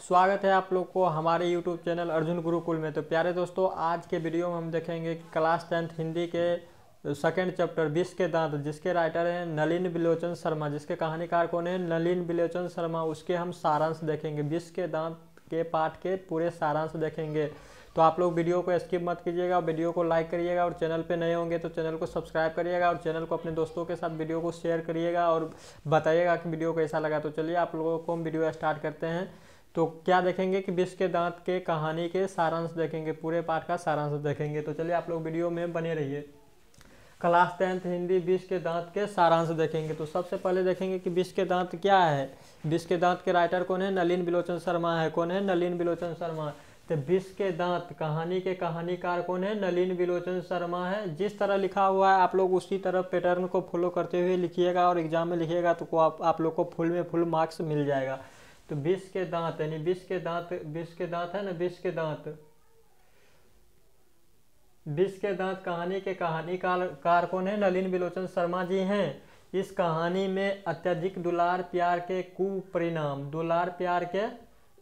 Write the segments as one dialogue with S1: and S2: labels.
S1: स्वागत है आप लोग को हमारे YouTube चैनल अर्जुन गुरुकुल में। तो प्यारे दोस्तों, आज के वीडियो में हम देखेंगे कि क्लास 10th हिंदी के सेकंड चैप्टर विष के दांत, जिसके राइटर हैं नलिन बिलोचन शर्मा, जिसके कहानीकार कौन है नलिन बिलोचन शर्मा, उसके हम सारांश देखेंगे। विष के दांत के पाठ के पूरे सारांश देखेंगे। तो आप लोग वीडियो को स्किप मत कीजिएगा, वीडियो को लाइक करिएगा और चैनल पे नए होंगे तो चैनल को सब्सक्राइब करिएगा और चैनल को अपने दोस्तों के साथ वीडियो को शेयर करिएगा और बताइएगा कि वीडियो कैसा लगा। तो चलिए आप लोगों को हम वीडियो स्टार्ट करते हैं। तो क्या देखेंगे कि विष के दांत के कहानी के सारांश देखेंगे, पूरे पाठ का सारांश देखेंगे। तो चलिए आप लोग वीडियो में बने रहिए। क्लास 10th हिंदी विष के दांत के सारांश देखेंगे। तो सबसे पहले देखेंगे कि विष के दांत क्या है। विष के दांत के राइटर कौन है नलिन बिलोचन शर्मा है। कौन है नलिन बिलोचन शर्मा। तो विष के दांत कहानी के कहानीकार कौन है नलिन बिलोचन शर्मा है। जिस तरह लिखा हुआ है आप लोग उसी तरह पैटर्न को फॉलो करते हुए लिखिएगा और एग्जाम में लिखिएगा तो आप लोग को फुल में फुल मार्क्स मिल जाएगा। तो विष के दांत यानी विष के दांत है ना, विष के दांत। विष के दांत कहानी के कहानीकार कौन है नलिन बिलोचन शर्मा जी हैं। इस कहानी में अत्यधिक दुलार प्यार के कुपरिणाम,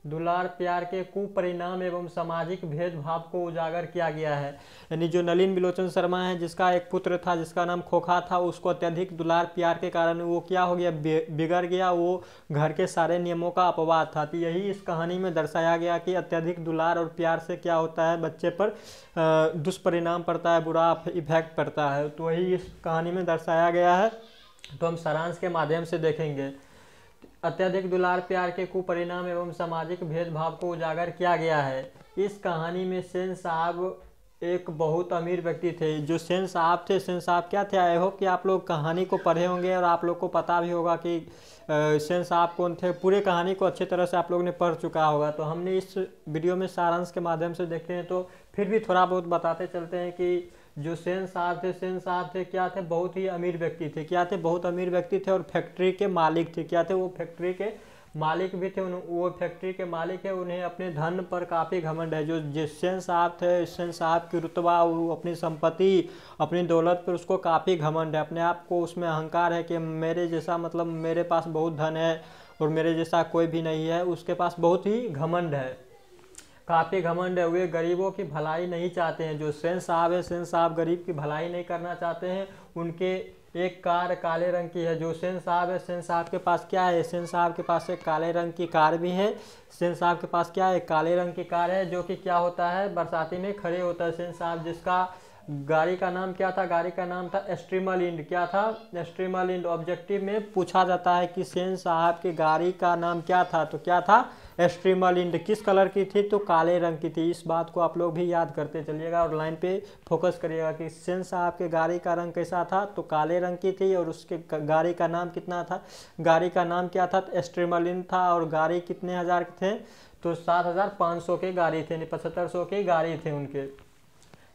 S1: दुलार प्यार के कुपरिणाम एवं सामाजिक भेदभाव को उजागर किया गया है। यानी जो नलिन बिलोचन शर्मा है, जिसका एक पुत्र था जिसका नाम खोखा था, उसको अत्यधिक दुलार प्यार के कारण वो क्या हो गया, बिगड़ गया। वो घर के सारे नियमों का अपवाद था। तो यही इस कहानी में दर्शाया गया कि अत्यधिक दुलार और प्यार से क्या होता है, बच्चे पर दुष्परिणाम पड़ता है, बुरा इफेक्ट पड़ता है। तो वही इस कहानी में दर्शाया गया है। तो हम सारांश के माध्यम से देखेंगे। अत्यधिक दुलार प्यार के कुपरिणाम एवं सामाजिक भेदभाव को उजागर किया गया है। इस कहानी में सेन साहब एक बहुत अमीर व्यक्ति थे। जो सेन साहब थे, सेन साहब क्या थे, आई होप कि आप लोग कहानी को पढ़े होंगे और आप लोग को पता भी होगा कि सेन साहब कौन थे। पूरे कहानी को अच्छी तरह से आप लोग ने पढ़ चुका होगा। तो हमने इस वीडियो में सारांश के माध्यम से देखते हैं, तो फिर भी थोड़ा बहुत बताते चलते हैं कि जो सेन साहब थे क्या थे, बहुत ही अमीर व्यक्ति थे। क्या थे, बहुत अमीर व्यक्ति थे और फैक्ट्री के मालिक थे। क्या थे, वो फैक्ट्री के मालिक भी थे। वो फैक्ट्री के मालिक है, उन्हें अपने धन पर काफ़ी घमंड है। जो सेन साहब थे, सेन साहब की रुतबा, अपनी संपत्ति, अपनी दौलत पर उसको काफ़ी घमंड है। अपने आप को उसमें अहंकार है कि मेरे जैसा, मतलब मेरे पास बहुत धन है और मेरे जैसा कोई भी नहीं है। उसके पास बहुत ही घमंड है, काफ़ी घमंड है। वे गरीबों की भलाई नहीं चाहते हैं। जो सेन साहब है, सेन साहब गरीब की भलाई नहीं करना चाहते हैं। उनके एक कार काले रंग की है। जो सेन साहब है, सेन साहब के पास क्या है, सेन साहब के पास एक काले रंग की कार भी है। सेन साहब के पास क्या है, काले रंग की कार है, जो कि क्या होता है, बरसाती में खड़े होता है। सेन साहब, जिसका गाड़ी का नाम क्या था, गाड़ी का नाम था स्ट्रीमरलिंड। क्या था, स्ट्रीमरलिंड। ऑब्जेक्टिव में पूछा जाता है कि सेन साहब की गाड़ी का नाम क्या था, तो क्या था, स्ट्रीमरलिंड। किस कलर की थी, तो काले रंग की थी। इस बात को आप लोग भी याद करते चलिएगा और लाइन पे फोकस करिएगा कि सेन साहब के गाड़ी का रंग कैसा था, तो काले रंग की थी। और उसके गाड़ी का नाम कितना था, गाड़ी का नाम क्या था, स्ट्रीमरलिंड था। और गाड़ी कितने हज़ार के थे, तो 7,500 के गाड़ी थे, 7,500 की गाड़ी थे उनके,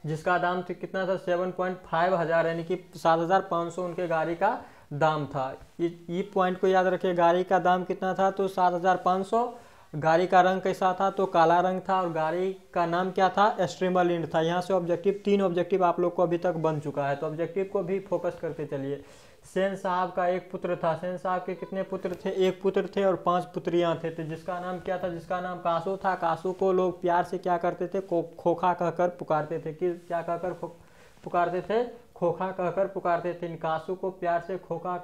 S1: जिसका दाम कितना था, 7.5 हज़ार, यानी कि 7,500 उनके गाड़ी का दाम था। ये पॉइंट को याद रखिए, गाड़ी का दाम कितना था, तो 7,500। गाड़ी का रंग कैसा था, तो काला रंग था। और गाड़ी का नाम क्या था, स्ट्रीमरलिंड था। यहाँ से ऑब्जेक्टिव, 3 ऑब्जेक्टिव आप लोग को अभी तक बन चुका है। तो ऑब्जेक्टिव को भी फोकस करते चलिए। सेन साहब का एक पुत्र था। सेन साहब के कितने पुत्र थे, एक पुत्र थे और 5 पुत्रियां थे। तो जिसका नाम क्या था, जिसका नाम कासू था। कासू को लोग प्यार से क्या करते थे, खोखा कहकर पुकारते थे। कि क्या कहकर पुकारते थे, खोखा कहकर पुकारते थे। कासू को प्यार से खोखा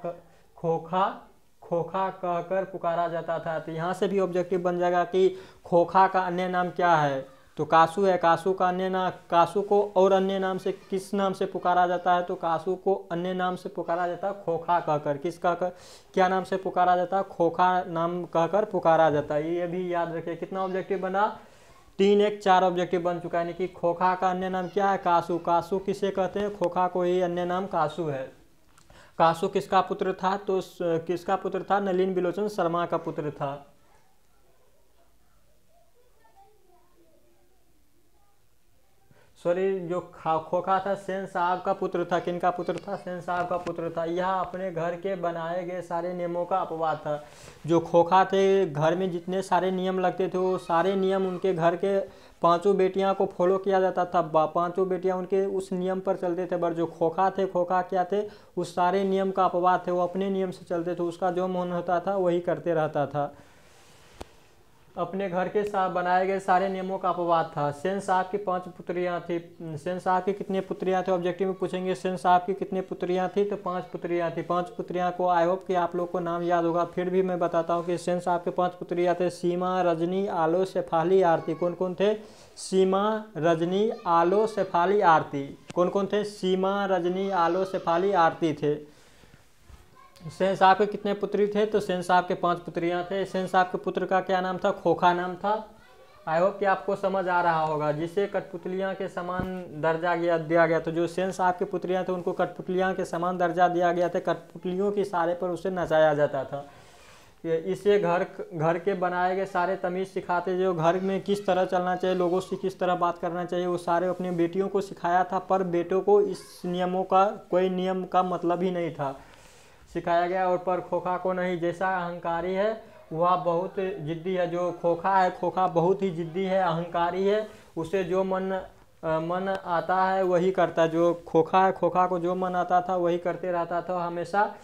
S1: कहकर पुकारा जाता था। तो यहाँ से भी ऑब्जेक्टिव बन जाएगा कि खोखा का अन्य नाम क्या है, तो कासू है। कासू का अन्य नाम, कासू को और अन्य नाम से किस नाम से पुकारा जाता है, तो कासू को अन्य नाम से पुकारा जाता है खोखा कहकर। किस कहकर, क्या नाम से पुकारा जाता है, खोखा नाम कहकर पुकारा जाता है। ये भी याद रखिए। कितना ऑब्जेक्टिव बना, 3 1 4 ऑब्जेक्टिव बन चुका है। यानी कि खोखा का अन्य नाम क्या है, कासू। कासू किसे कहते हैं, खोखा को ही अन्य नाम कासू है। कासू किसका पुत्र था, तो किसका पुत्र था, नलिन बिलोचन शर्मा का पुत्र था। सॉरी, जो खोखा था सेन साहब का पुत्र था। किनका पुत्र था, सेन साहब का पुत्र था। यह अपने घर के बनाए गए सारे नियमों का अपवाद था। जो खोखा थे, घर में जितने सारे नियम लगते थे वो सारे नियम उनके घर के 5 बेटियां को फॉलो किया जाता था। 5 बेटियां उनके उस नियम पर चलते थे। पर जो खोखा थे, खोखा क्या थे, उस सारे नियम का अपवाद थे। वो अपने नियम से चलते थे, उसका जो मन होता था वही करते रहता था। अपने घर के साथ बनाए गए सारे नियमों का अपवाद था। सेन साहब की 5 पुत्रियां थी। सेन साहब की कितनी पुत्रियां थी, ऑब्जेक्टिव में पूछेंगे। सेन साहब की कितनी पुत्रियां थी, तो 5 पुत्रियां थी। 5 पुत्रियां को आई होप कि आप लोग को नाम याद होगा, फिर भी मैं बताता हूँ कि सेन साहब के 5 पुत्रियां थे। सीमा, रजनी, आलो, शेफाली, आरती। कौन कौन थे? सीमा, रजनी, आलो, शेफाली, आरती। कौन कौन थे? सीमा, रजनी, आलो, शेफाली, आरती थे। सेन साहब के कितने पुत्री थे? तो सेन साहब के 5 पुत्रियां थे। सेन साहब के पुत्र का क्या नाम था? खोखा नाम था। आई होप कि आपको समझ आ रहा होगा। जिसे कठपुतलियां के समान दर्जा दिया गया, तो जो सेन साहब की पुत्रियां थे उनको कठपुतलियां के समान दर्जा दिया गया था। कठपुतलियों के इशारे पर उसे नचाया जाता था। इसे घर के बनाए गए सारे तमीज़ सिखाते, जो घर में किस तरह चलना चाहिए, लोगों से किस तरह बात करना चाहिए, वो सारे अपनी बेटियों को सिखाया था। पर बेटों को इस नियमों का कोई नियम का मतलब ही नहीं था सिखाया गया। और पर खोखा को नहीं। जैसा अहंकारी है वह बहुत जिद्दी है। जो खोखा है, खोखा बहुत ही जिद्दी है, अहंकारी है। उसे जो मन आता है वही करता है। जो खोखा है, खोखा को जो मन आता था वही करते रहता था हमेशा।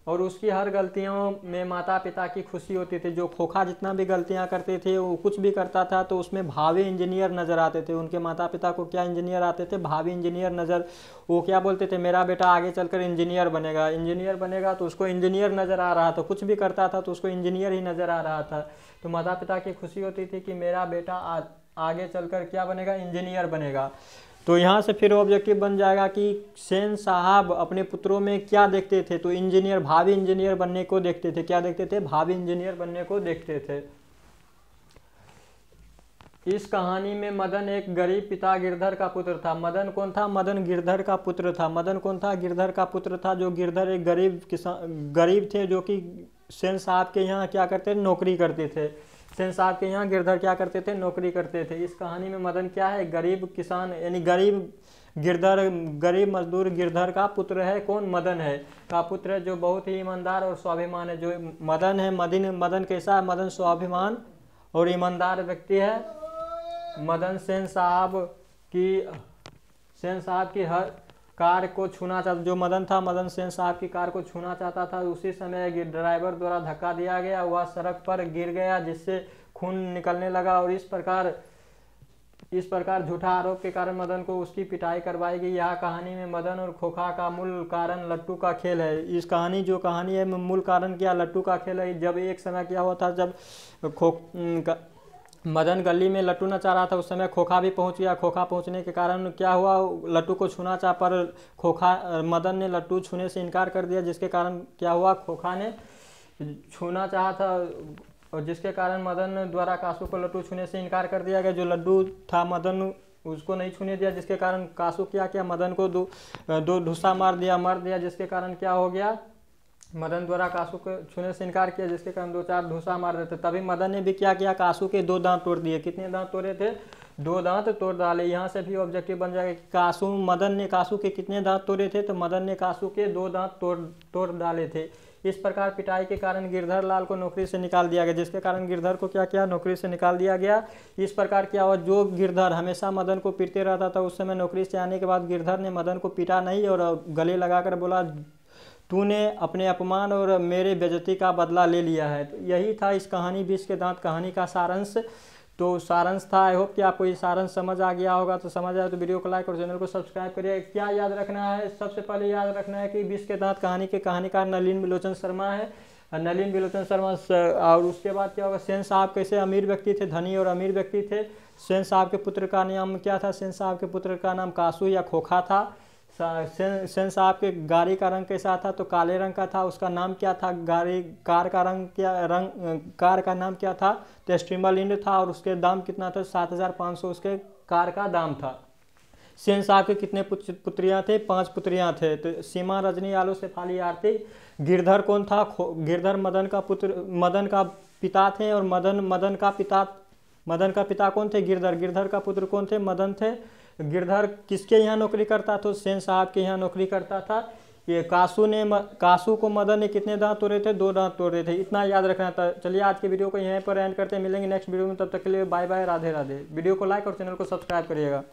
S1: और उसकी हर गलतियों में माता पिता की खुशी होती थी। जो खोखा जितना भी गलतियां करते थे, वो कुछ भी करता था तो उसमें भावी इंजीनियर नज़र आते थे। उनके माता पिता को क्या इंजीनियर आते थे? भावी इंजीनियर नज़र। वो क्या बोलते थे? मेरा बेटा आगे चलकर इंजीनियर बनेगा। इंजीनियर बनेगा तो उसको इंजीनियर नज़र आ रहा था। कुछ भी करता था तो उसको इंजीनियर ही नज़र आ रहा था। तो माता पिता की खुशी होती थी कि मेरा बेटा आगे चलकर क्या बनेगा? इंजीनियर बनेगा। तो यहाँ से फिर ऑब्जेक्टिव बन जाएगा कि सेन साहब अपने पुत्रों में क्या देखते थे? तो इंजीनियर, भावी इंजीनियर बनने को देखते थे। क्या देखते थे? भावी इंजीनियर बनने को देखते थे। इस कहानी में मदन एक गरीब पिता गिरधर का पुत्र था। मदन कौन था? मदन गिरधर का पुत्र था। मदन कौन था? गिरधर का पुत्र था। जो गिरधर एक गरीब थे, जो कि सेन साहब के यहाँ क्या करते थे? नौकरी करते थे। सेन साहब के यहाँ गिरधर क्या करते थे? नौकरी करते थे। इस कहानी में मदन क्या है? गरीब किसान, यानी गरीब मजदूर गिरधर का पुत्र है। कौन? मदन है का पुत्र है, जो बहुत ही ईमानदार और स्वाभिमान है। जो मदन है, मदन कैसा है? मदन स्वाभिमान और ईमानदार व्यक्ति है। मदन सेन साहब की हर कार को छूना चाहता। जो मदन था, मदन सेन साहब की कार को छूना चाहता था। उसी समय ड्राइवर द्वारा धक्का दिया गया, वह सड़क पर गिर गया जिससे खून निकलने लगा। और इस प्रकार झूठा आरोप के कारण मदन को उसकी पिटाई करवाई गई। यह कहानी में मदन और खोखा का मूल कारण लट्टू का खेल है। इस कहानी है मूल कारण क्या? लट्टू का खेल है। जब एक समय क्या हुआ था, जब मदन गली में लट्टू नचा रहा था, उस समय खोखा भी पहुंच गया। खोखा पहुंचने के कारण क्या हुआ? लट्टू को छूना चाहा, पर मदन ने लट्टू छूने से इनकार कर दिया, जिसके कारण क्या हुआ? खोखा ने छूना चाहा था और जिसके कारण मदन द्वारा कासू को लट्टू छूने से इनकार कर दिया गया। जो लड्डू था, मदन उसको नहीं छूने दिया, जिसके कारण कासू क्या मदन को दो ढुसा मर दिया, जिसके कारण क्या हो गया? मदन द्वारा कासू को छूने से इनकार किया, जिसके कारण 2-4 ढूसा मार देते। तभी मदन ने भी क्या किया? कासू के 2 दांत तोड़ दिए। कितने दांत तोड़े थे? 2 दांत तोड़ डाले। यहाँ से भी ऑब्जेक्टिव बन जाएगा कि मदन ने कासू के कितने दांत तोड़े थे? तो मदन ने कासू के 2 दांत तोड़ डाले थे। इस प्रकार पिटाई के कारण गिरधर लाल को नौकरी से निकाल दिया गया, जिसके कारण गिरधर को क्या किया? नौकरी से निकाल दिया गया। इस प्रकार क्या हुआ? जो गिरधर हमेशा मदन को पीटते रहता था, उस समय नौकरी से आने के बाद गिरधर ने मदन को पीटा नहीं और गले लगाकर बोला, तूने अपने अपमान और मेरे बेइज्जती का बदला ले लिया है। तो यही था इस कहानी 20 के दांत कहानी का सारांश। तो सारांश था। आई होप कि आपको ये सारांश समझ आ गया होगा। तो समझ आया तो वीडियो को लाइक और चैनल को सब्सक्राइब करिए। क्या याद रखना है? सबसे पहले याद रखना है कि 20 के दांत कहानी के कहानीकार नलिन बिलोचन शर्मा है। नलिन बिलोचन शर्मा। और उसके बाद क्या होगा? सेन साहब कैसे अमीर व्यक्ति थे, धनी और अमीर व्यक्ति थे। सेन साहब के पुत्र का नाम क्या था? सेन साहब के पुत्र का नाम कासू या खोखा था। सेन साहब के गाड़ी का रंग कैसा था? तो काले रंग का था। उसका नाम क्या था? कार का नाम क्या था? तो स्ट्रीमर था। और उसके दाम कितना था? 7,500 उसके कार का दाम था। सेन साहब के कितने पुत्रियां थे? 5 पुत्रियां थे। तो सीमा, रजनी, आलो, शेफाली, आरती। गिरधर कौन था? गिरधर मदन का पिता थे। और मदन का पिता कौन थे? गिरधर का पुत्र कौन थे? मदन थे। गिरधर किसके यहाँ नौकरी करता था? सेन साहब के यहाँ नौकरी करता था। ये कासू को मदन ने कितने दांत तोड़े थे? 2 दांत तोड़े थे। इतना याद रखना था। चलिए आज के वीडियो को यहीं पर एंड करते हैं। मिलेंगे नेक्स्ट वीडियो में, तब तक के लिए bye bye, Radhe Radhe. Video को लाइक और चैनल को सब्सक्राइब करिएगा।